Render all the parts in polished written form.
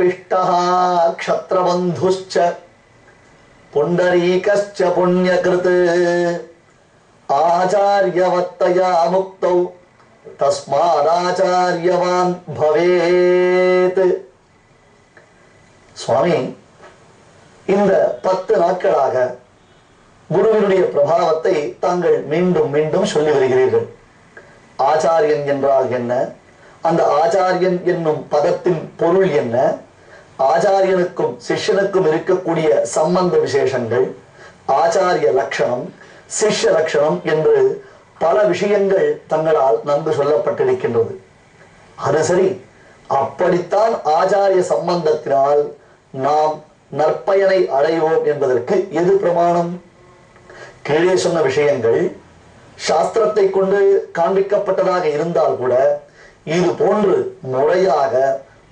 पापिष्टः क्षत्रबन्धुश्च पुण्डरीकश्च पुण्यकृत् आचार्यवत्तया मुक्तौ तस्मादाचार्यवान् भवेत्. சுவாமி, இந்த 10 நாட்களாக குருவினுடைய பிரபாவத்தை தாங்கள் மீண்டும் மீண்டும் சொல்லி வருகிறீர்கள். ஆச்சாரியன் என்றால் என்ன, அந்த ஆச்சாரியன் என்னும் பதத்தின் பொருள் என்ன, ஆச்சாரியனுக்கும் சிஷ்யனுக்கும் இருக்கக்கூடிய சம்பந்த விசேஷங்கள், ஆச்சாரிய லட்சணம், சிஷ்ய லட்சணம் என்று பல விஷயங்கள் தங்களால் நன்கு சொல்லப்பட்டிருக்கின்றது. அது சரி, அப்படித்தான் ஆச்சாரிய சம்பந்தத்தினால் நாம் நற்பயனை அடைவோம் என்பதற்கு எது பிரமாணம்? கீழே சொன்ன விஷயங்கள் சாஸ்திரத்தை கொண்டு காண்பிக்கப்பட்டதாக இருந்தால் கூட இது போன்று முறையாக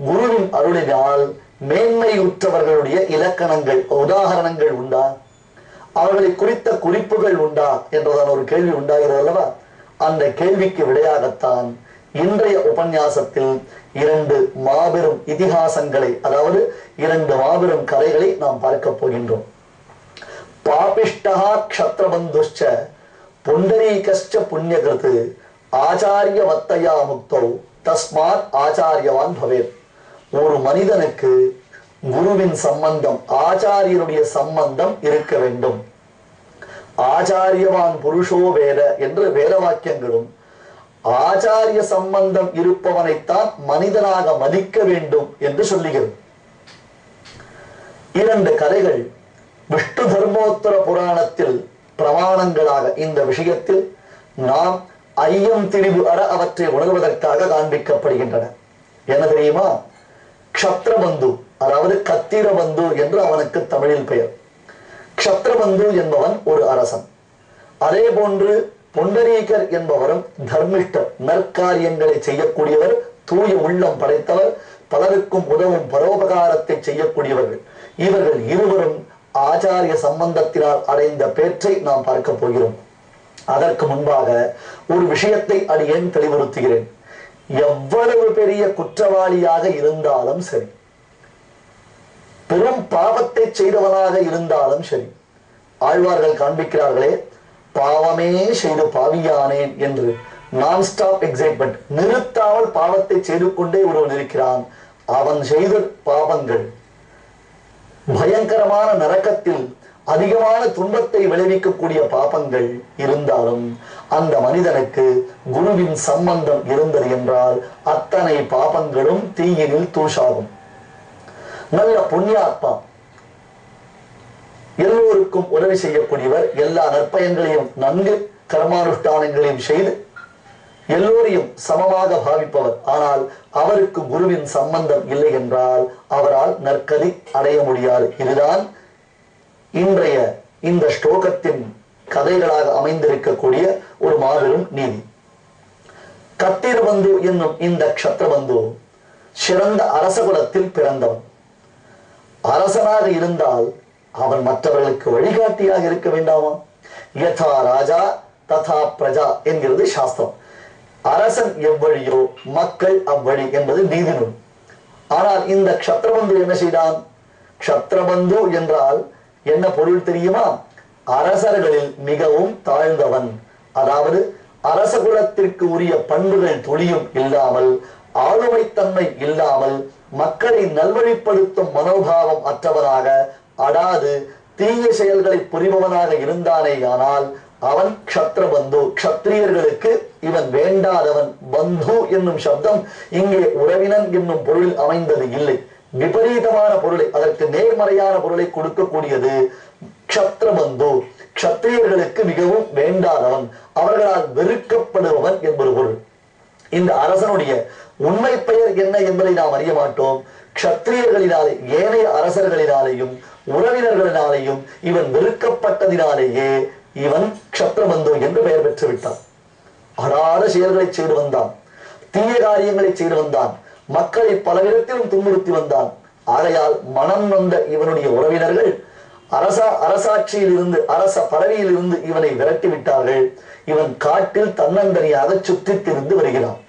குருவின் அருளினால் மேன்மையுற்றவர்களுடைய இலக்கணங்கள், உதாரணங்கள் உண்டா, அவர்களை குறித்த குறிப்புகள் உண்டா என்றதான ஒரு கேள்வி உண்டாகிறது அல்லவா? அந்த கேள்விக்கு விடையாகத்தான் இன்றைய உபன்யாசத்தில் 2 மாபெரும் இதிகாசங்களை, அதாவது 2 மாபெரும் கதைகளை நாம் பார்க்க போகின்றோம். பாபிஷ்டா க்ஷத்ரபந்துஷ்ச புண்டரீகஸ்ச புண்ணியகிருத் ஆச்சாரியவத்தயா முக்தௌ தஸ்மாத் ஆச்சாரியவான் பவேத். ஒரு மனிதனுக்கு குருவின் சம்பந்தம், ஆச்சாரியருடைய சம்பந்தம் இருக்க வேண்டும். ஆச்சாரியவான் புருஷோ வேத என்று வேத வாக்கியங்களும் ஆச்சாரிய சம்பந்தம் இருப்பவனைத்தான் மனிதனாக மதிக்க வேண்டும் என்று சொல்லுகிறது. 2 கதைகள் விஷ்ணு தர்மோத்தர புராணத்தில் பிரமாணங்களாக இந்த விஷயத்தில் நாம் ஐயம் திரிவு அற அவற்றை உணர்வதற்காக காண்பிக்கப்படுகின்றன. என்ன தெரியுமா? க்ஷத்ரபந்து, அதாவது கத்திரபந்து என்று அவனுக்கு தமிழில் பெயர். க்ஷத்ரபந்து என்பவன் ஒரு அரசன். அதே போன்று புண்டரீகர் என்பவரும் தர்மிஷ்டர், நற்காரியங்களை செய்யக்கூடியவர், தூய உள்ளம் படைத்தவர், பலருக்கும் உதவும் பரோபகாரத்தை செய்யக்கூடியவர்கள். இவர்கள் இருவரும் ஆச்சாரிய சம்பந்தத்தினால் அடைந்த பேற்றை நாம் பார்க்க போகிறோம். அதற்கு முன்பாக ஒரு விஷயத்தை அடியேன் தெளிவுறுத்துகிறேன். எவ்வளவு பெரிய குற்றவாளியாக இருந்தாலும் சரி, பெரும் பாவத்தை செய்தவனாக இருந்தாலும் சரி, ஆழ்வார்கள் காண்பிக்கிறார்களே, பாவமே செய்து பாவியானேன் என்று நான் ஸ்டாப் எக்ஸைட்மெண்ட், நிறுத்தாமல் பாவத்தை செய்து கொண்டே ஒருவன் இருக்கிறான். அவன் செய்த பாவங்கள் பயங்கரமான நரகத்தில் அதிகமான துன்பத்தை விளைவிக்கக்கூடிய பாபங்கள் இருந்தாலும் அந்த மனிதனுக்கு குருவின் சம்பந்தம் இருந்தது என்றால் அத்தனை பாபங்களும் தீயினில் தூஷாகும். நல்ல புண்ணியாத்மா, எல்லோருக்கும் உதவி செய்யக்கூடியவர், எல்லா நற்பயன்களையும் நன்கு கர்மானுஷ்டானங்களையும் செய்து எல்லோரையும் சமமாக பாவிப்பவர். ஆனால் அவருக்கு குருவின் சம்பந்தம் இல்லை என்றால் அவரால் நற்கதி அடைய முடியாது. இதுதான் இன்றைய இந்த ஸ்லோகத்தின் கதைகளாக அமைந்திருக்கக்கூடிய ஒரு மாபெரும் நீதி. கத்திரபந்து என்னும் இந்த க்ஷத்ரபந்து சிறந்த அரச குலத்தில் பிறந்தவன். அரசனாக இருந்தால் அவன் மற்றவர்களுக்கு வழிகாட்டியாக இருக்க வேண்டாமா? யதா ராஜா ததா பிரஜா என்கிறது சாஸ்திரம். அரசன் எவ்வழியோ மக்கள் அவ்வழி என்பது நீதி நூல். ஆனால் இந்த க்ஷத்ரபந்து என்ன செய்தான்? க்ஷத்ரபந்து என்றால் என்ன பொருள் தெரியுமா? அரசர்களில் மிகவும் தாழ்ந்தவன். அதாவது அரச குலத்திற்கு உரிய பண்புகள் துளியும் இல்லாமல், ஆளுமைத்தன்மை இல்லாமல், மக்களை நல்வழிப்படுத்தும் மனோபாவம் அற்றவனாக, அடாது தீய செயல்களை புரிபவனாக இருந்தானேயானால் அவன் க்ஷத்ரபந்து. க்ஷத்ரியர்களுக்கு இவன் வேண்டாதவன். பந்து என்னும் சப்தம் இங்கே உறவினன் என்னும் பொருளில் அமைந்தது இல்லை, விபரீதமான பொருளை, அதற்கு நேர்மறையான பொருளை கொடுக்கக்கூடியது க்ஷத்ரபந்து. க்ஷத்ரியர்களுக்கு மிகவும் வேண்டாதவன், அவர்களால் வெறுக்கப்படுபவன் என்பது பொருள். இந்த அரசனுடைய உண்மை பெயர் என்ன என்பதை நாம் அறிய மாட்டோம். க்ஷத்ரியர்களினாலே, ஏனைய அரசர்களினாலேயும் உறவினர்களினாலேயும் இவன் வெறுக்கப்பட்டதினாலேயே இவன் க்ஷத்ரபந்து என்று பெயர் பெற்று விட்டான். அடாத செயல்களை செய்து வந்தான், தீய காரியங்களை செய்து வந்தான், மக்களை பலவிதத்திலும் துன்புறுத்தி வந்தான். ஆகையால் மனம் வந்த இவனுடைய உறவினர்கள் அரசாட்சியில் இருந்து, அரச பதவியில் இருந்து இவனை விரட்டி விட்டார்கள். இவன் காட்டில் தன்னந்தனியாக சுற்றித் திரிந்து வருகிறான்.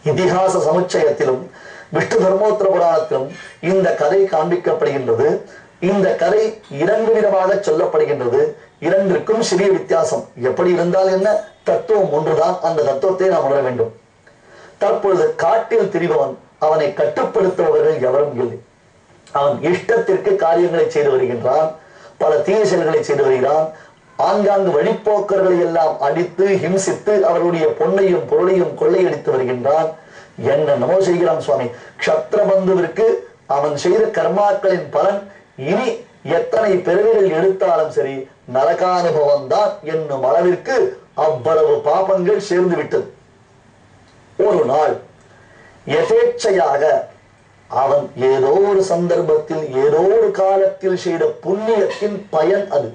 இதிகாச சமுச்சயத்திலும் விஷ்ணு தர்மோத்தர புராணத்திலும் இந்த கதை காண்பிக்கப்படுகின்றது. இந்த கதை இரண்டு விதமாக சொல்லப்படுகின்றது. இரண்டிற்கும் சிறிய வித்தியாசம். எப்படி இருந்தால் என்ன, தத்துவம் ஒன்றுதான். அந்த தத்துவத்தை நாம் உணர வேண்டும். தற்பொழுது காட்டில் திரிபவன், அவனை கட்டுப்படுத்துபவர்கள் எவரும் இல்லை. அவன் இஷ்டத்திற்கு காரியங்களை செய்து வருகின்றான். பல தீய செயல்களை செய்து வருகிறான். ஆங்காங்கு வழிப்போக்கர்களை எல்லாம் அடித்து ஹிம்சித்து அவருடைய பொன்னையும் பொருளையும் கொள்ளையடித்து வருகின்றான். என்னென்னமோ செய்கிறான் சுவாமி. க்ஷத்ரபந்துவிற்கு அவன் செய்த கர்மாக்களின் பலன் இனி எத்தனை பிறவிகள் எடுத்தாலும் சரி நரகானுபவம் தான் என்னும் அளவிற்கு அவ்வளவு பாபங்கள் சேர்ந்து விட்டது. ஒரு நாள் எதேச்சையாக அவன் ஏதோ ஒரு சந்தர்ப்பத்தில் ஏதோ ஒரு காலத்தில் செய்த புண்ணியத்தின் பயன் அது.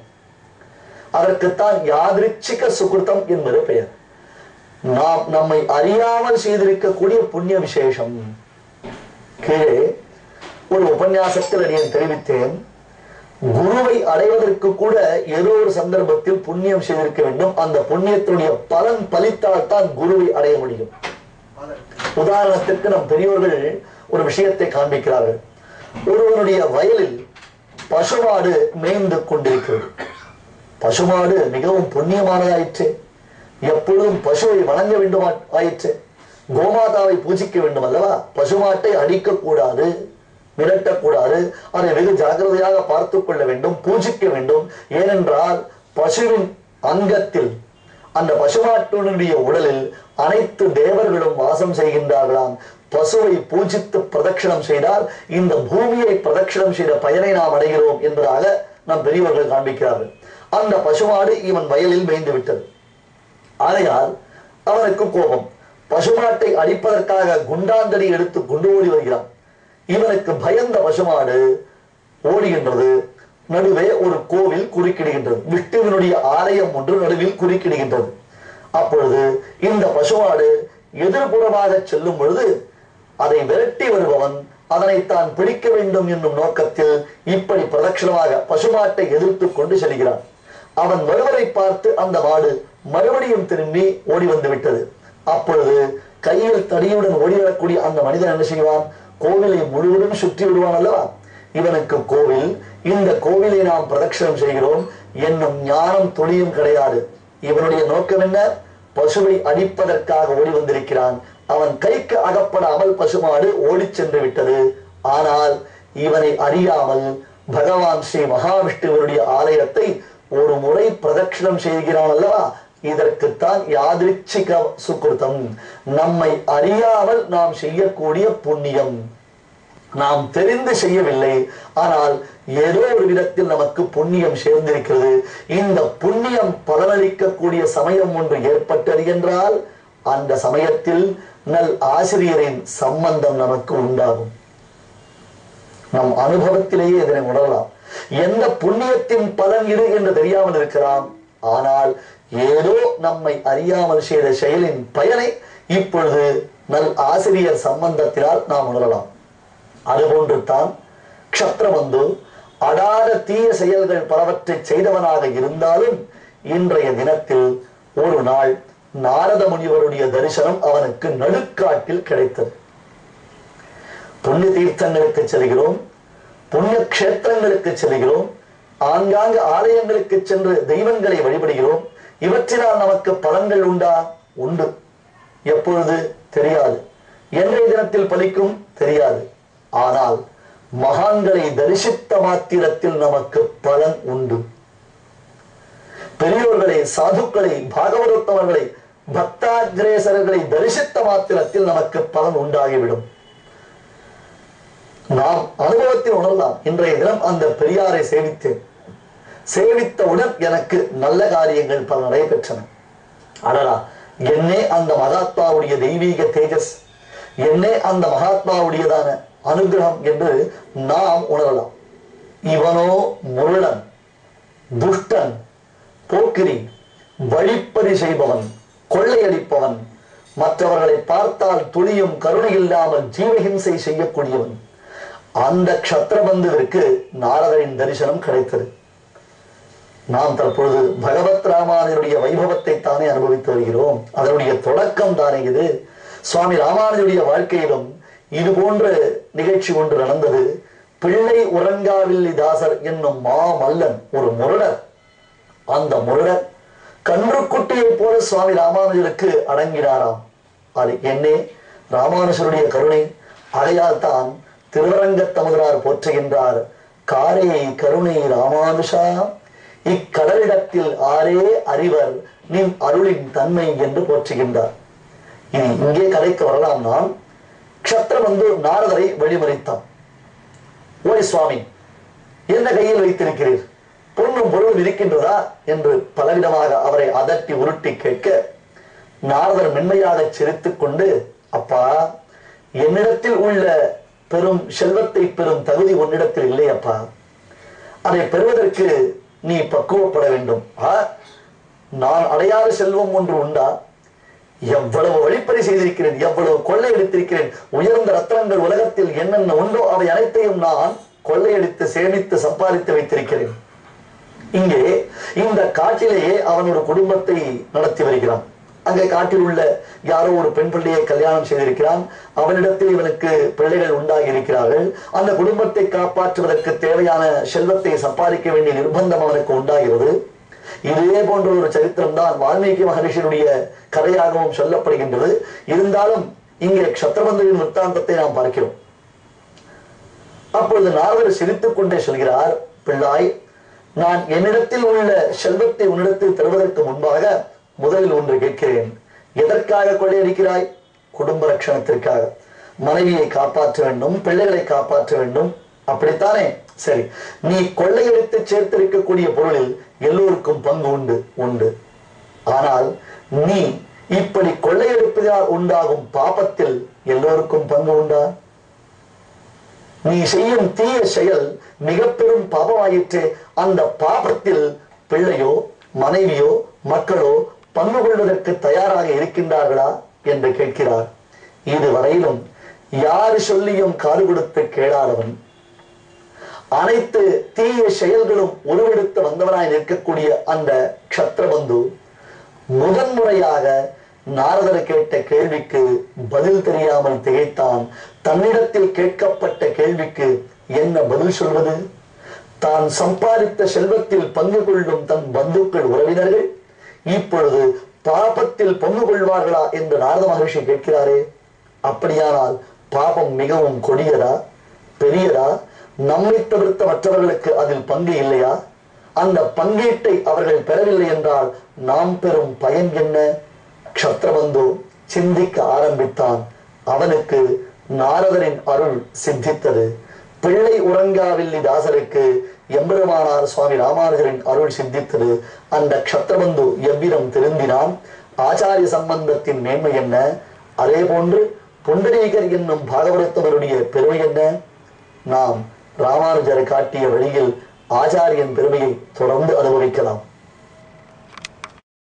அதற்குத்தான் யாதிருச்சிக சுகிருத்தம் என்பது பெயர். நாம் நம்மை அறியாமல் செய்திருக்கக்கூடிய புண்ணிய விசேஷம். கீழே ஒரு உபன்யாசத்தில் நான் தெரிவித்தேன், குருவை அடைவதற்கு கூட ஏதோ ஒரு சந்தர்ப்பத்தில் புண்ணியம் செய்திருக்க வேண்டும். அந்த புண்ணியத்துடைய பலன் பலித்தால் தான் குருவை அடைய முடியும். உதாரணத்திற்கு நம் பெரியோர்கள் ஒரு விஷயத்தை காண்பிக்கிறார்கள். ஒருவனுடைய வயலில் பசுமாடு மேய்ந்து கொண்டிருக்கிறது. பசுமாடு மிகவும் புண்ணியமானதாயிற்று. எப்பொழுதும் பசுவை வணங்க வேண்டும் ஆயிற்று. கோமாதாவை பூஜிக்க வேண்டும் அல்லவா? பசுமாட்டை அடிக்க கூடாது, மிரட்டக்கூடாது. அதை வெகு ஜாக்கிரதையாக பார்த்து கொள்ள வேண்டும், பூஜிக்க வேண்டும். ஏனென்றால் பசுவின் அங்கத்தில், அந்த பசுமாட்டினுடைய உடலில் அனைத்து தேவர்களும் வாசம் செய்கின்றார்களாம். பசுவை பூஜித்து பிரதட்சணம் செய்தால் இந்த பூமியை பிரதட்சணம் செய்த பயனை நாம் அடைகிறோம் என்பதாக நம் பெரியவர்கள் காண்பிக்கிறார்கள். அந்த பசுமாடு இவன் வயலில் மேய்ந்து விட்டது. ஆகையால் அவனுக்கு கோபம். பசுமாட்டை அடிப்பதற்காக குண்டாந்தடி எடுத்து கொண்டு ஓடி வருகிறான். இவனுக்கு பயந்த பசுமாடு ஓடுகின்றது. நடுவே ஒரு கோவில் குறுக்கிடுகின்றது. விஷ்ணுவினுடைய ஆலயம் ஒன்று நடுவில் குறுக்கிடுகின்றது. அப்பொழுது இந்த பசுமாடு எதிர்புறமாக செல்லும் பொழுது அதை விரட்டி வருபவன் அதனை தான் பிடிக்க வேண்டும் என்னும் நோக்கத்தில் இப்படி பிரதட்சணமாக பசுமாட்டை எதிர்த்து கொண்டு செல்கிறான். அவன் வருவதை பார்த்து அந்த மாடு மறுபடியும் திரும்பி ஓடி வந்து விட்டது. அப்பொழுது கையில் தடியுடன் ஓடி வரக்கூடிய அந்த மனிதன் என்ன செய்வான்? கோவிலை முழுவதும் சுற்றி விடுவான் அல்லவா? இவனுக்கு கோவில், இந்த கோவிலை நாம் பிரதட்சணம் செய்கிறோம் என்னும் ஞானம் துளியும் கிடையாது. இவனுடைய நோக்கம் என்ன? பசுவை அடிப்பதற்காக ஓடி வந்திருக்கிறான். அவன் கைக்கு அகப்படாமல் பசுமாடு ஓடி சென்று விட்டது. ஆனால் இவனை அறியாமல் பகவான் ஸ்ரீ மகாவிஷ்ணுவனுடைய ஆலயத்தை ஒரு முறை பிரதட்சணம் செய்கிறான் அல்லவா? இதற்குத்தான் யாதிருச்சிக சுகிருத்தம். நம்மை அறியாமல் நாம் செய்யக்கூடிய புண்ணியம். நாம் தெரிந்து செய்யவில்லை, ஆனால் ஏதோ ஒரு விதத்தில் நமக்கு புண்ணியம் சேர்ந்திருக்கிறது. இந்த புண்ணியம் பலனளிக்கக்கூடிய சமயம் ஒன்று ஏற்பட்டது என்றால் அந்த சமயத்தில் நல் ஆசிரியரின் சம்பந்தம் நமக்கு உண்டாகும். நம் அனுபவத்திலேயே இதனை உணரலாம். எந்த புண்ணியத்தின் பலன் இது என்று தெரியாமல் இருக்கலாம். ஆனால் ஏதோ நம்மை அறியாமல் செய்த செயலின் பயனை இப்பொழுது நல் ஆசிரியர் சம்பந்தத்தினால் நாம் உணரலாம். அதுபோன்று தான் க்ஷத்ரபந்து அடாத தீய செயல்கள் பலவற்றை செய்தவனாக இருந்தாலும் இன்றைய தினத்தில் ஒரு நாள் நாரத முனிவருடைய தரிசனம் அவனுக்கு நடுக்காட்டில் கிடைத்தது. புண்ணிய தீர்த்தங்களுக்கு செல்கிறோம், புண்ணிய கஷேத்திரங்களுக்கு செல்கிறோம், ஆங்காங்கு ஆலயங்களுக்கு சென்று தெய்வங்களை வழிபடுகிறோம். இவற்றினால் நமக்கு பலன்கள் உண்டா? உண்டு. எப்பொழுது? தெரியாது. என்றைய தினத்தில் பலிக்கும்? தெரியாது. ஆனால் மகான்களை தரிசித்த மாத்திரத்தில் நமக்கு பலன் உண்டு. பெரியோர்களை, சாதுக்களை, பாகவதோத்தமர்களை, பக்தாகிரேசர்களை தரிசித்த மாத்திரத்தில் நமக்கு பலன் உண்டாகிவிடும். நாம் அனுபவத்தில் உணரலாம். இன்றைய தினம் அந்த பெரியாரை சேவித்தேன். சேவித்தவுடன் எனக்கு நல்ல காரியங்கள் பல நடைபெற்றன. அடடா, என்னே அந்த மகாத்மாவுடைய தெய்வீக தேஜஸ், என்னே அந்த மகாத்மாவுடையதான அனுகிரகம் என்று நாம் உணரலாம். இவனோ முருளன், துஷ்டன், போக்கிரி, வழிப்பறி செய்பவன், கொள்ளையடிப்பவன், மற்றவர்களை பார்த்தால் துளியும் கருணை இல்லாமல் ஜீவஹிம்சை செய்யக்கூடியவன். அந்த க்ஷத்ரபந்துவிற்கு நாரதரின் தரிசனம் கிடைத்தது. நாம் தற்பொழுது பகவத் ராமானுடைய வைபவத்தை தானே அனுபவித்து வருகிறோம். அதனுடைய தொடக்கம் தானே இது. சுவாமி ராமானுடைய வாழ்க்கையிலும் இது போன்ற நிகழ்ச்சி ஒன்று நடந்தது. பிள்ளை உறங்காவில்லி தாசர் என்னும் மாமல்லன் ஒரு முரடர். அந்த முரடர் கன்றுக்குட்டியை போல சுவாமி ராமானுஜருக்கு அடங்கினாராம். அது என்னே ராமானுஜருடைய கருணை. அதையால் தான் திருவரங்கத்தமுதனார் போற்றுகின்றார். காரே கருணை ராமானுஷா இக்கடலிடத்தில் ஆரே அறிவர் நின் அருளின் தன்மை என்று போற்றுகின்றார். இனி இங்கே கதைக்கு வரலாம். நாம் க்ஷத்ரபந்து நாரதரை வழிமறித்தான். ஓய் சுவாமி, என்ன கையில் வைத்திருக்கிறீர்? பொன்னும் பொருளும் இருக்கின்றதா என்று பலவிதமாக அவரை அதட்டி உருட்டி கேட்க, நாரதர் மென்மையாக சிரித்துக் கொண்டு, அப்பா, என்னிடத்தில் உள்ள பெரும் செல்வத்தை பெறும் தகுதி உன்னிடத்தில் இல்லை அப்பா. அதை பெறுவதற்கு நீ பக்குவப்பட வேண்டும். நான் அடையாத செல்வம் ஒன்று உண்டா? எவ்வளவு வழிப்பறி செய்திருக்கிறேன், எவ்வளவு கொள்ளை எடுத்திருக்கிறேன். உயர்ந்த ரத்னங்கள் உலகத்தில் என்னென்ன உண்டோ அவை அனைத்தையும் நான் கொள்ளையடித்து சேமித்து சம்பாதித்து வைத்திருக்கிறேன். இங்கே இந்த காட்டிலேயே அவன் ஒரு குடும்பத்தை நடத்தி வருகிறான். அங்கே காட்டில் உள்ள யாரோ ஒரு பெண் பிள்ளையை கல்யாணம் செய்திருக்கிறான். அவனிடத்தில் இவனுக்கு பிள்ளைகள் உண்டாகி இருக்கிறார்கள். அந்த குடும்பத்தை காப்பாற்றுவதற்கு தேவையான செல்வத்தை சம்பாதிக்க வேண்டிய நிர்பந்தம் அவனுக்கு உண்டாகிறது. இதே போன்ற ஒரு சரித்திரம் தான் வால்மீகி மகரிஷியுடைய கதையாகவும் சொல்லப்படுகின்றது. இருந்தாலும் இங்கே க்ஷத்ரபந்துவின் விற்த்தாந்தத்தை நாம் பார்க்கிறோம். அப்பொழுது நாரதர் சிரித்துக் கொண்டே சொல்கிறார், பிள்ளாய், நான் என்னிடத்தில் உள்ள செல்வத்தை உன்னிடத்தில் தருவதற்கு முன்பாக முதலில் ஒன்று கேட்கிறேன். எதற்காக கொள்ளையடிக்கிறாய்? குடும்ப ரட்சணத்திற்காக. மனைவியை காப்பாற்ற வேண்டும், பிள்ளைகளை காப்பாற்ற வேண்டும், அப்படித்தானே? சரி, நீ கொள்ளையடித்து சேர்த்திருக்கக்கூடிய பொருளில் எல்லோருக்கும் பங்கு உண்டு உண்டு. ஆனால் நீ இப்படி கொள்ளையடிப்பதால் உண்டாகும் பாபத்தில் எல்லோருக்கும் பங்கு உண்டா? நீ செய்யும் தீய செயல் மிக பெரும் பாபமாயிற்று. அந்த பாபத்தில் பிள்ளையோ மனைவியோ மக்களோ பங்கு கொள்வதற்கு தயாராக இருக்கின்றார்களா என்று கேட்கிறார். இதுவரையிலும் யாரு சொல்லியும் காது கொடுத்து கேளாதவன், அனைத்து தீய செயல்களும் உருவெடுத்து வந்தவனாய் நிற்கக்கூடிய அந்த க்ஷத்ரபந்து முதன்முறையாக நாரதர் கேட்ட கேள்விக்கு பதில் தெரியாமல் திகைத்தான். தன்னிடத்தில் கேட்கப்பட்ட கேள்விக்கு என்ன பதில் சொல்வது? தான் சம்பாதித்த செல்வத்தில் பங்கு கொள்ளும் தன் பந்துக்கள் உறவினர்கள் இப்பொழுது பாபத்தில் பங்கு கொள்வார்களா என்று நாரத மகரிஷி கேட்கிறாரே. அப்படியானால் பாபம் மிகவும் கொடியதா, பெரியதா? நம்மை தவிர்த்த மற்றவர்களுக்கு அதில் பங்கு இல்லையா? அந்த பங்கீட்டை அவர்கள் பெறவில்லை என்றால் நாம் பெறும் பயன் என்ன? க்ஷத்ரபந்து சிந்திக்க ஆரம்பித்தான். அவனுக்கு நாரதரின் அருள் சித்தித்தது. பிள்ளை உறங்காவில்லி தாசருக்கு எம்பெருமானார் சுவாமி ராமானுஜரின் அருள் சித்தித்தது. அந்த க்ஷத்ரபந்து எவ்விதம் திருந்தினான்? ஆச்சாரிய சம்பந்தத்தின் மேன்மை என்ன? அதே போன்று புண்டரீகர் என்னும் பாகவதத்தவருடைய பெருமை என்ன? நாம் ராமானுஜரை காட்டிய வழியில் ஆச்சாரியன் பெருமையை தொடர்ந்து அனுபவிக்கலாம்.